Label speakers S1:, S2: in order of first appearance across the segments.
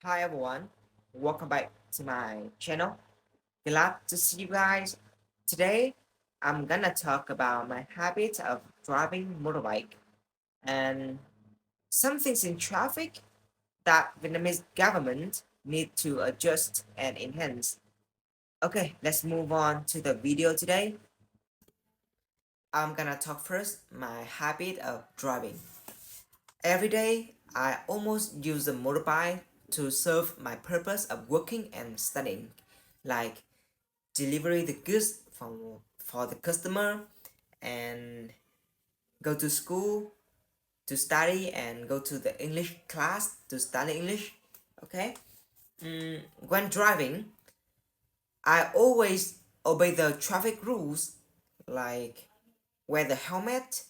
S1: Hi everyone, welcome back to my channel. Glad to see you guys. Today I'm gonna talk about my habit of driving motorbike and some things in traffic that Vietnamese government need to adjust and enhance. Okay, let's move on to the video today. I'm gonna talk first my habit of driving. Every day, I almost use the motorbike to serve my purpose of working and studying, like deliver the goods for the customer and go to school to study and go to the English class to study English. Okay. When driving, I always obey the traffic rules like wear the helmet,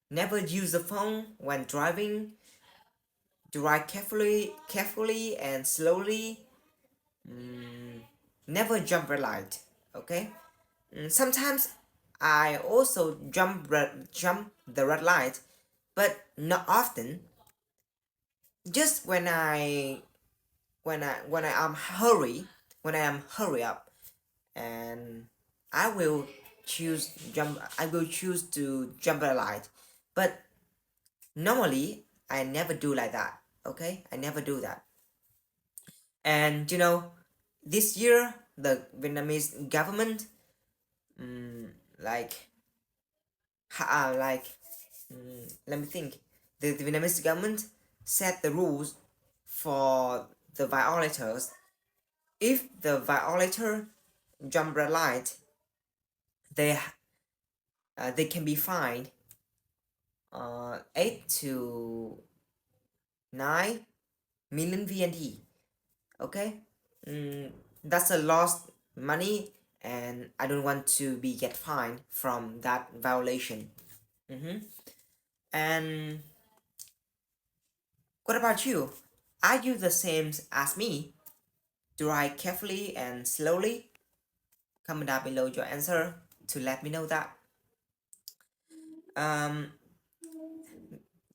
S1: never use the phone when driving, drive carefully and slowly. Never jump red light. Okay. Sometimes I also jump the red light, but not often. Just when I am hurry up, and I will choose to jump red light, but normally I never do like that. Okay, I never do that. And this year the Vietnamese government, like like let me think. The Vietnamese government set the rules for the violators. If the violator jump red light, they they can be fined 8 to 9 million VND. Okay, that's a lost money, and I don't want to be get fined from that violation. And what about you? Are you the same as me? Drive carefully and slowly? Comment down below your answer to let me know that. Um,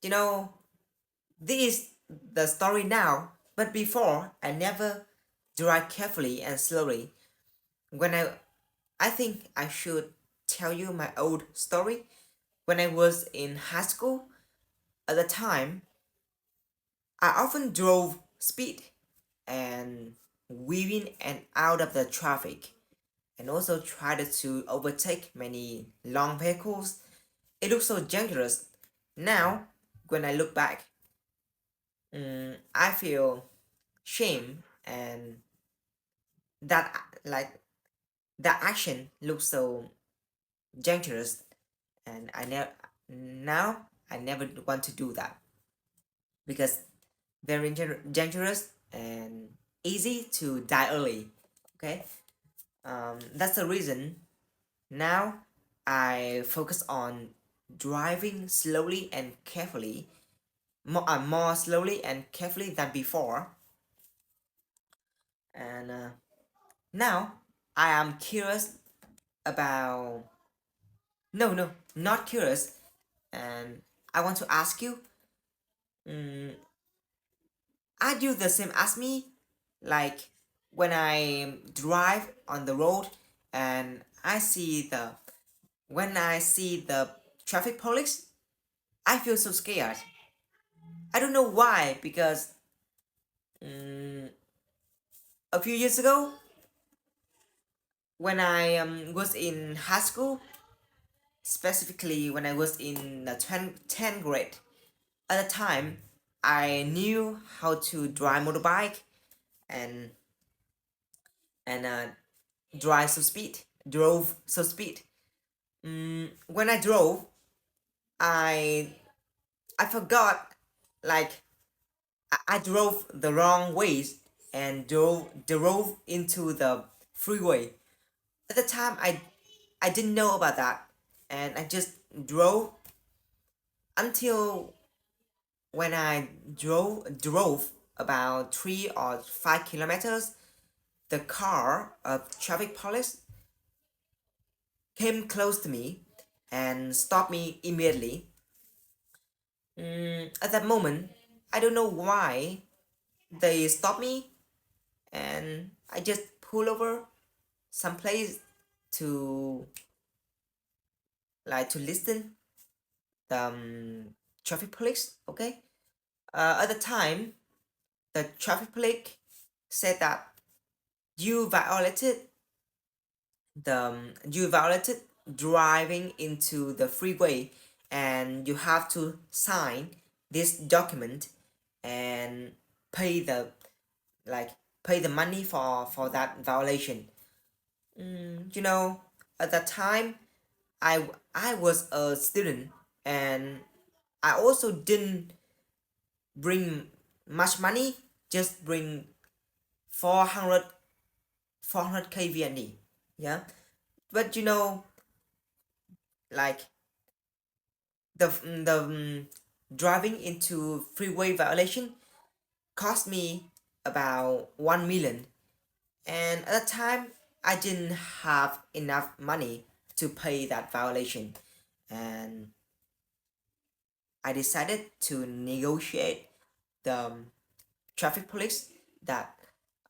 S1: you know, this is the story now, but before I never drive carefully and slowly. When I think I should tell you my old story. When I was in high school, at the time, I often drove speed and weaving and out of the traffic, and also tried to overtake many long vehicles. It looks so dangerous. Now, when I look back, I feel shame, and that like that action looks so dangerous, and I never want to do that because very dangerous and easy to die early. Okay, that's the reason now I focus on driving slowly and carefully, more slowly and carefully than before. And now I am curious about. No, no, not curious. And I want to ask you, are you the same as me? Like when I drive on the road and when I see the traffic police, I feel so scared. I don't know why, because a few years ago, when I was in high school, specifically when I was in the 10th grade, at the time, I knew how to drive motorbike and and drove so speed. When I drove, I I forgot, like I drove the wrong ways and drove into the freeway. At the time, I didn't know about that, and I just drove until when I drove about 3 or 5 kilometers. The car of traffic police came close to me and stopped me immediately. At that moment, I don't know why they stop me, and I just pull over some place to to listen the traffic police. Okay. At the time, the traffic police said that you violated you violated driving into the freeway, and you have to sign this document and pay the like pay the money for that violation. You know, at that time, I was a student, and I also didn't bring much money, just bring 400 400k VND. Yeah, but like the driving into freeway violation cost me about 1 million, and at the time I didn't have enough money to pay that violation, and I decided to negotiate the traffic police that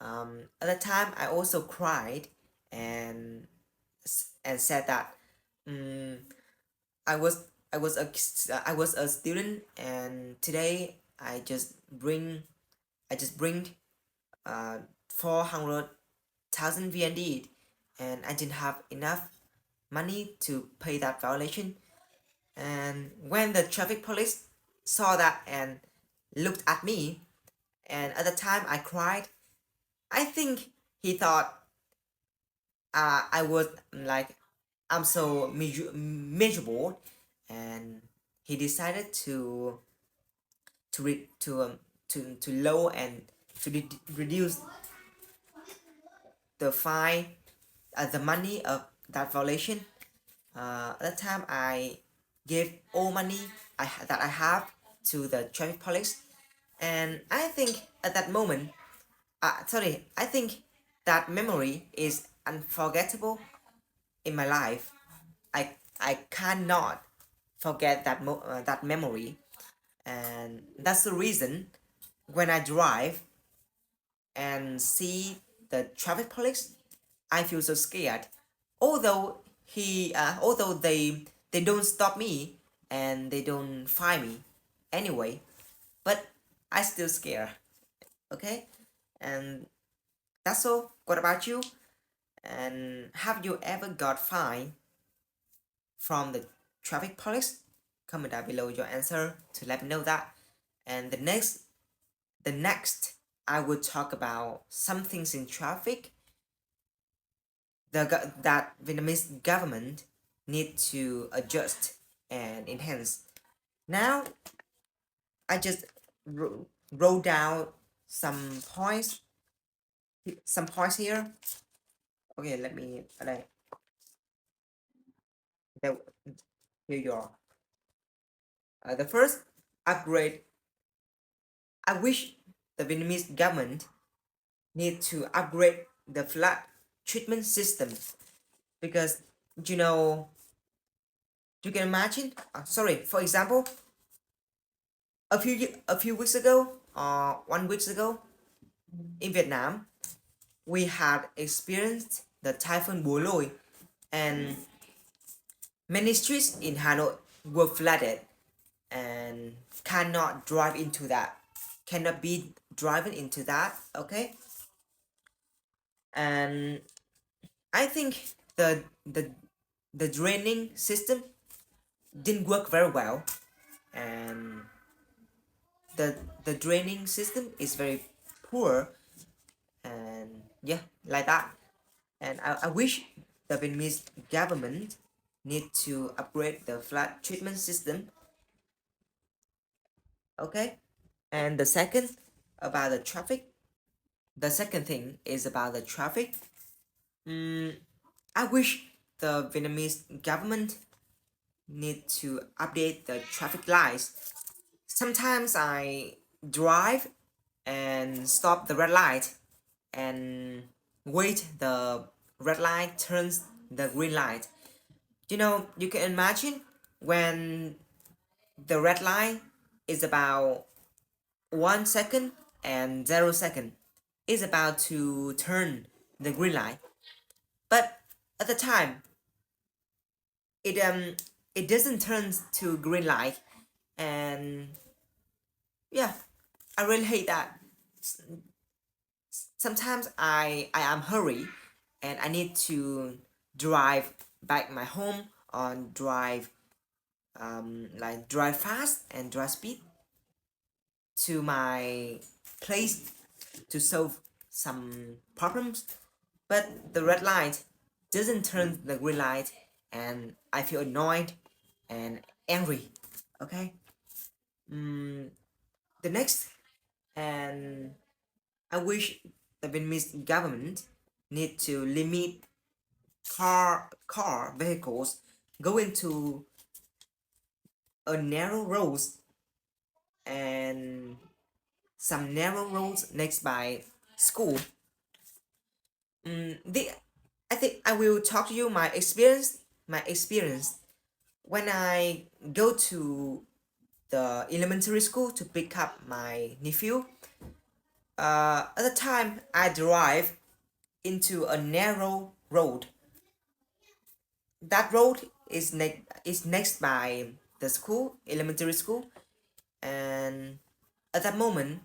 S1: at the time I also cried, and said that um, I was I was a student, and today I just bring 400,000 VND, and I didn't have enough money to pay that violation. And when the traffic police saw that and looked at me, and at the time I cried, I think he thought I was I'm so miserable, and he decided to re- to low and to reduce the fine, the money of that violation. At that time, I gave all money that I have to the traffic police, and I think at that moment, I think that memory is unforgettable in my life. I cannot forget that memory, and that's the reason when I drive and see the traffic police, I feel so scared. Although they don't stop me and they don't fine me anyway, but I still scared. Okay, and that's all. What about you? And have you ever got fined from the traffic police? Comment down below your answer to let me know that. And the next, I will talk about some things in traffic that Vietnamese government need to adjust and enhance. Now, I just wrote down some points, some points here. Okay, let me. There, here you are. The first upgrade. I wish the Vietnamese government need to upgrade the flood treatment system, because you know you can imagine. Sorry, for example, a few weeks ago, 1 week ago, in Vietnam, we had experienced the typhoon Bùa Lôi, and many streets in Hanoi were flooded and cannot be driving into that. Okay, and I think the draining system didn't work very well, and the draining system is very poor, and yeah, like that. And I wish the Vietnamese government need to upgrade the flood treatment system. Okay, and about the traffic. The second thing is about the traffic. Mm, I wish the Vietnamese government need to update the traffic lights. Sometimes I drive and stop the red light and wait the red light turns the green light. You can imagine when the red light is about 1 second and 0 second is about to turn the green light. But at the time, it it doesn't turn to green light, and yeah, I really hate that. Sometimes I am hurry and I need to drive back my home or drive like drive fast and drive speed to my place to solve some problems, but the red light doesn't turn the green light, and I feel annoyed and angry. Okay. The next, and I wish the Vietnamese government need to limit car vehicles going to a narrow roads and some narrow roads next by school. The I think I will talk to you my experience. My experience when I go to the elementary school to pick up my nephew. At the time, I drive into a narrow road. That road is next by the school, elementary school, and at that moment,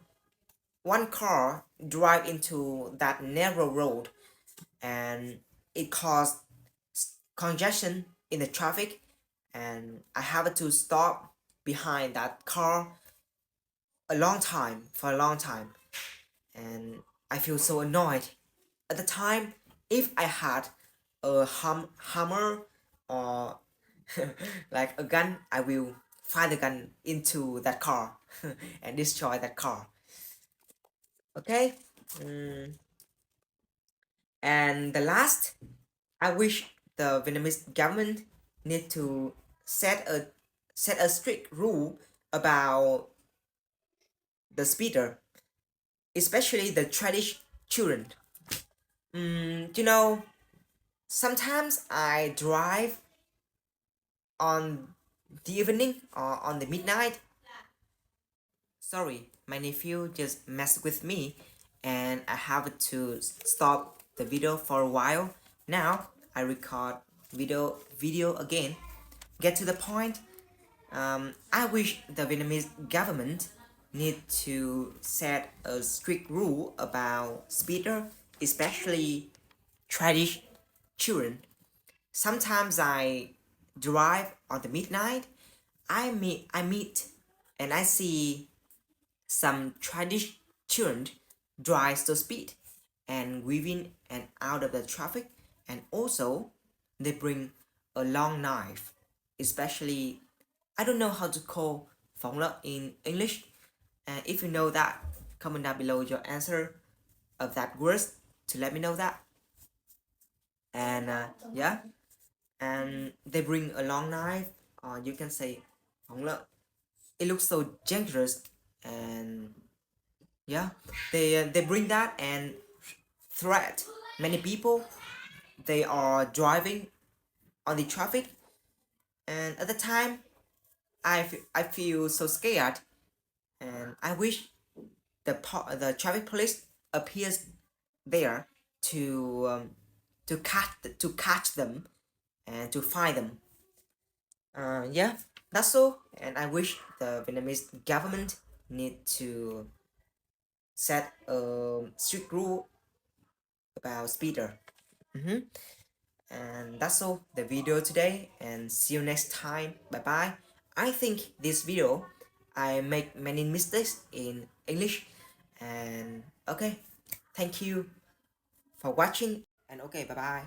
S1: one car drive into that narrow road, and it caused congestion in the traffic, and I have to stop behind that car for a long time, and I feel so annoyed. At the time, if I had a hammer or like a gun, I will fire the gun into that car and destroy that car. Okay. And the last, I wish the Vietnamese government need to set a strict rule about the speeder, especially the tradish children. You know, sometimes I drive on the evening or on the midnight. Sorry, my nephew just messed with me, and I have to stop the video for a while. Now I record video again. Get to the point. I wish the Vietnamese government need to set a strict rule about speeder, especially tradish children. Sometimes I drive on the midnight. I meet and I see some tradish children drive so speed and weaving and out of the traffic, and also they bring a long knife, especially I don't know how to call phóng lợn in English. And if you know that, comment down below your answer of that words to let me know that. And yeah, and they bring a long knife, or you can say phóng lợn. It looks so dangerous, and yeah, they bring that and threat many people. They are driving on the traffic, and at the time, I feel so scared, and I wish the traffic police appears there to catch them and to find them. Yeah, that's all, and I wish the Vietnamese government need to set a strict rule about speeder. And that's all the video today, and see you next time. Bye bye. I think this video I make many mistakes in English, and okay, thank you for watching, and okay, bye bye.